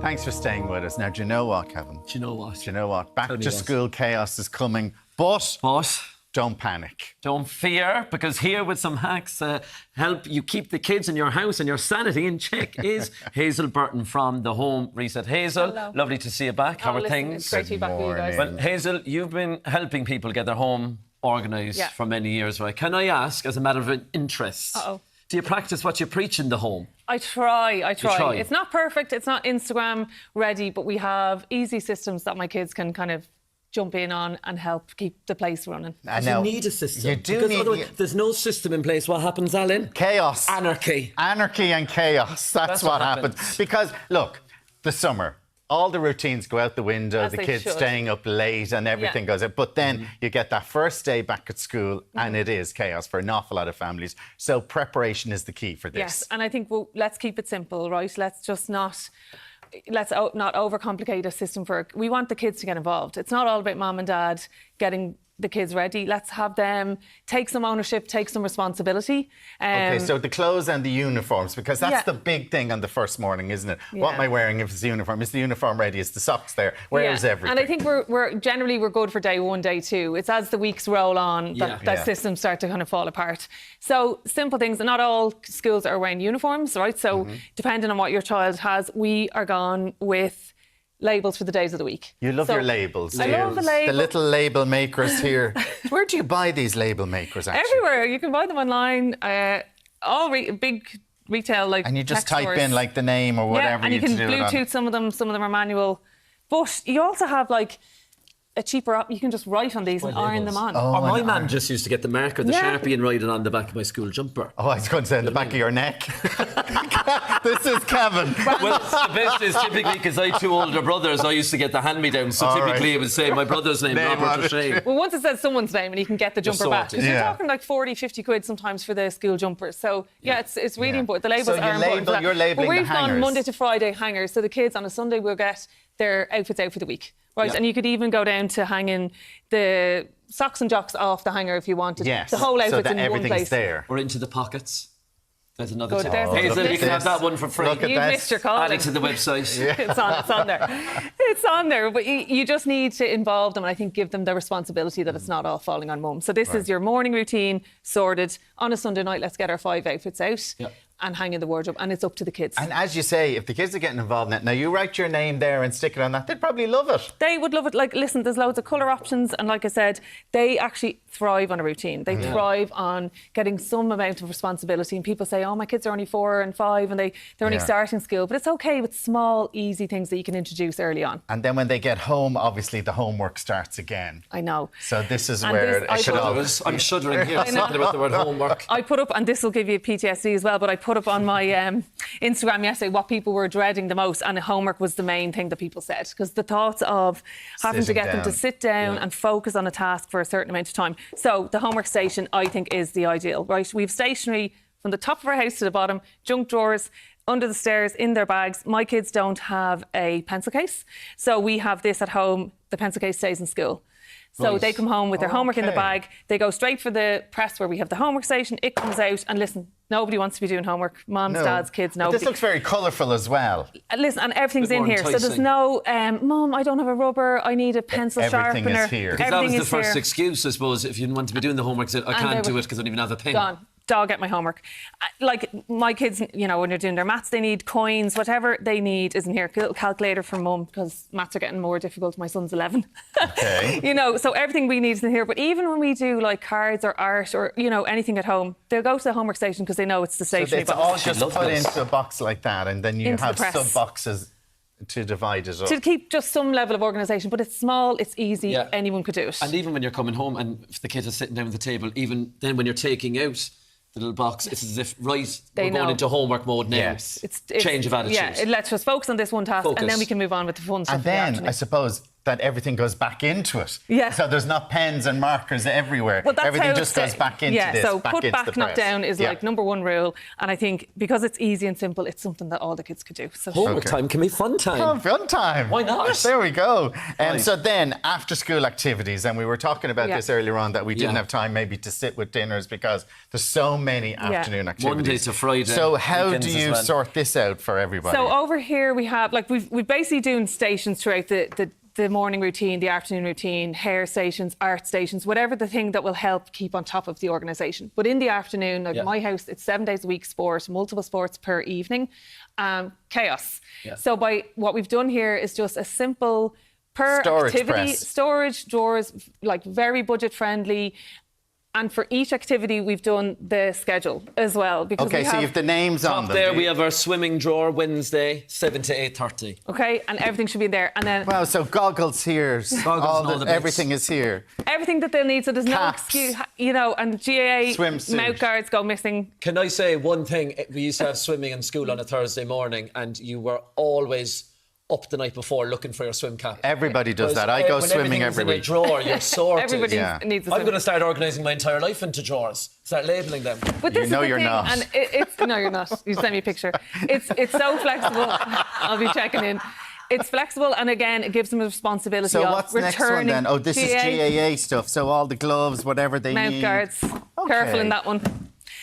Thanks for staying with us. Now, do you know what, Kevin? Do you know what? Do you know what? Back to school chaos is coming, but don't panic. Don't fear, because here with some hacks help you keep the kids in your house and your sanity in check is Hazel Burton from the Home Reset. Hazel, hello. Lovely to see you back. How are things? It's great to be back with you guys. Well, Hazel, you've been helping people get their home organised for many years, right? Can I ask, as a matter of interest, do you practice what you preach in the home? I try. You try. It's not perfect, it's not Instagram ready, but we have easy systems that my kids can kind of jump in on and help keep the place running. You need a system. You do need... Otherwise, there's no system in place. What happens, Alan? Chaos. Anarchy. Anarchy and chaos. That's what happens. Because, look, the summer, all the routines go out the window, the kids staying up late and everything goes out. But then you get that first day back at school and it is chaos for an awful lot of families. So preparation is the key for this. Yes, and I think let's keep it simple, right? Let's not overcomplicate a system we want the kids to get involved. It's not all about mom and dad getting the kids ready. Let's have them take some ownership, take some responsibility. OK, so the clothes and the uniforms, because that's the big thing on the first morning, isn't it? Yeah. What am I wearing if it's the uniform? Is the uniform ready? Is the socks there? Where is everything? And I think we're generally good for day one, day two. It's as the weeks roll on that systems start to kind of fall apart. So simple things. Not all schools are wearing uniforms, right? So depending on what your child has, we are gone with labels for the days of the week. You love your labels. I love the labels. The little label makers here. Where do you buy these label makers, actually? Everywhere. You can buy them online. Big retail, and you just tech type stores. in like the name or whatever and you can Bluetooth some of them. Some of them are manual. But you also have like a cheaper you can just write on these and iron them on. My man just used to get the marker, the Sharpie, and write it on the back of my school jumper. Oh, I was going to say on the back of your neck. This is Kevin. Well, the best is typically, because I have two older brothers, I used to get the hand-me-down, so typically it would say my brother's name, Robert O'Shea. Well, once it says someone's name and you can get the jumper back. Because you're talking like 40, 50 quid sometimes for the school jumpers. So, it's really important. The labels are important. You're labelling the hangers. We've gone Monday to Friday hangers, so the kids on a Sunday will get their outfits out for the week. Right, and you could even go down to hanging the socks and jocks off the hanger if you wanted. Yes, the whole outfit's so that in one place. There. Or into the pockets. There's another tip. Hazel, you can have that one for free. You've missed your calling. Add it to the website. It's on there. It's on there. But you just need to involve them and I think give them the responsibility that it's not all falling on mum. So this is your morning routine sorted. On a Sunday night, let's get our 5 outfits out. And hang in the wardrobe, and it's up to the kids. And as you say, if the kids are getting involved in it, now you write your name there and stick it on that, they'd probably love it. They would love it. Like, listen, there's loads of colour options, and like I said, they actually thrive on a routine. They thrive on getting some amount of responsibility. And people say, oh, my kids are only 4 and 5 and they're only starting school. But it's okay with small, easy things that you can introduce early on. And then when they get home, obviously the homework starts again. I know. So this is where it should all... I'm shuddering here talking about the word homework. I put up, and this will give you PTSD as well, but I put up on my Instagram yesterday what people were dreading the most, and homework was the main thing that people said, because the thoughts of having to get them to sit down and focus on a task for a certain amount of time. So the homework station, I think, is the ideal, right? We've stationery from the top of our house to the bottom, junk drawers, under the stairs, in their bags. My kids don't have a pencil case, so we have this at home. The pencil case stays in school. So they come home with their homework in the bag. They go straight for the press where we have the homework station. It comes out, and listen, nobody wants to be doing homework. Moms, dads, kids, nobody. But this looks very colourful as well. Listen, and everything's in here. So there's no, Mum, I don't have a rubber. I need a pencil sharpener. Everything is here. Because that was the first excuse, I suppose, if you didn't want to be doing the homework. Say, I can't do it because I don't even have a pen. Gone. Dog, get my homework. Like my kids, you know, when they're doing their maths, they need coins, whatever they need isn't here. Calculator for mum, because maths are getting more difficult. My son's 11. Okay. You know, so everything we need is in here. But even when we do like cards or art or, you know, anything at home, they'll go to the homework station because they know it's the stationery box. So it's all just put into a box like that, and then you have sub-boxes to divide it up. To keep just some level of organisation, but it's small, it's easy, anyone could do it. And even when you're coming home and if the kids are sitting down at the table, even then when you're taking out the little box, it's as if, we're going into homework mode now. Yes. It's change of attitude. Yeah, let's just focus on this one task and then we can move on with the fun stuff. And then, I suppose, that everything goes back into it. Yeah. So there's not pens and markers everywhere. Well, that's everything just goes back into this. So back put into back, the not press. down is like number one rule. And I think because it's easy and simple, it's something that all the kids could do. So Homework time can be fun time. Oh, fun time. Why not? There we go. And so then after school activities, and we were talking about this earlier on, that we didn't have time maybe to sit with dinners because there's so many afternoon activities. Monday to Friday. So how do you sort this out for everybody? So over here we have, like, we've basically doing stations throughout the morning routine, the afternoon routine, hair stations, art stations, whatever the thing that will help keep on top of the organisation. But in the afternoon, like my house, it's 7 days a week sport, multiple sports per evening, chaos. Yeah. So by what we've done here is just a simple per storage activity, press. storage drawers, like very budget friendly. And for each activity, we've done the schedule as well. Because okay, so you have the names on them. There we have our swimming drawer, Wednesday, 7 to 8:30. Okay, and everything should be there. And then wow, so goggles here, everything is here. Everything that they'll need, so there's Caps. no excuse, you know, and GAA Swimsuit. mouth guards go missing. Can I say one thing? We used to have swimming in school on a Thursday morning, and you were always up the night before looking for your swim cap. Everybody does that. I go swimming every week. In a drawer, you're sorted. Everybody needs a swim. I'm going to start organising my entire life into drawers. Start labelling them. But this you know is the you're thing, not. and it's no, you're not. You send me a picture. It's so flexible. I'll be checking in. It's flexible, and again, it gives them a responsibility so of what's the next one then? Oh, this is GAA stuff. So all the gloves, whatever they mouth need. guards. Careful in that one.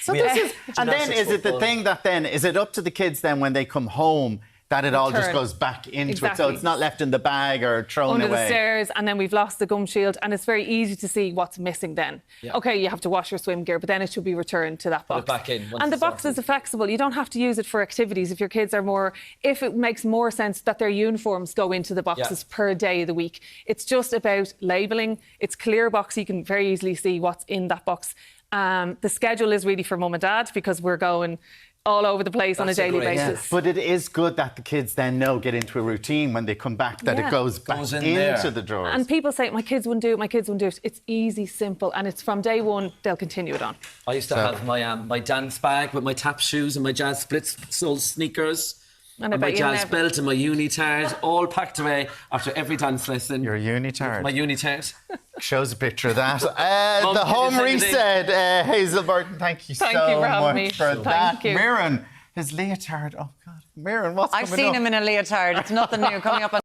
So this is, and then is it the thing that then, is it up to the kids then when they come home that it all just goes back into it? So it's not left in the bag or thrown under away. the stairs, and then we've lost the gum shield, and it's very easy to see what's missing then. Yeah. Okay, you have to wash your swim gear, but then it should be returned to that box. Put it back in. And the boxes are flexible. You don't have to use it for activities if your kids are more, if it makes more sense that their uniforms go into the boxes per day of the week. It's just about labelling. It's clear box. You can very easily see what's in that box. The schedule is really for mum and dad because we're going all over the place on a daily basis. But it is good that the kids then get into a routine when they come back, that it goes back into the drawers. And people say, my kids wouldn't do it, my kids wouldn't do it. It's easy, simple, and it's from day one, they'll continue it on. I used to have my dance bag with my tap shoes and my jazz splits, sold sneakers. And my jazz belt and my unitard, all packed away after every dance lesson. Your unitard? My unitard. Shows a picture of that. The home reset, Hazel Burton, thank you so much for that. Mirren, his leotard, oh God. Mirren, what's coming up? I've seen him in a leotard. It's nothing new coming up on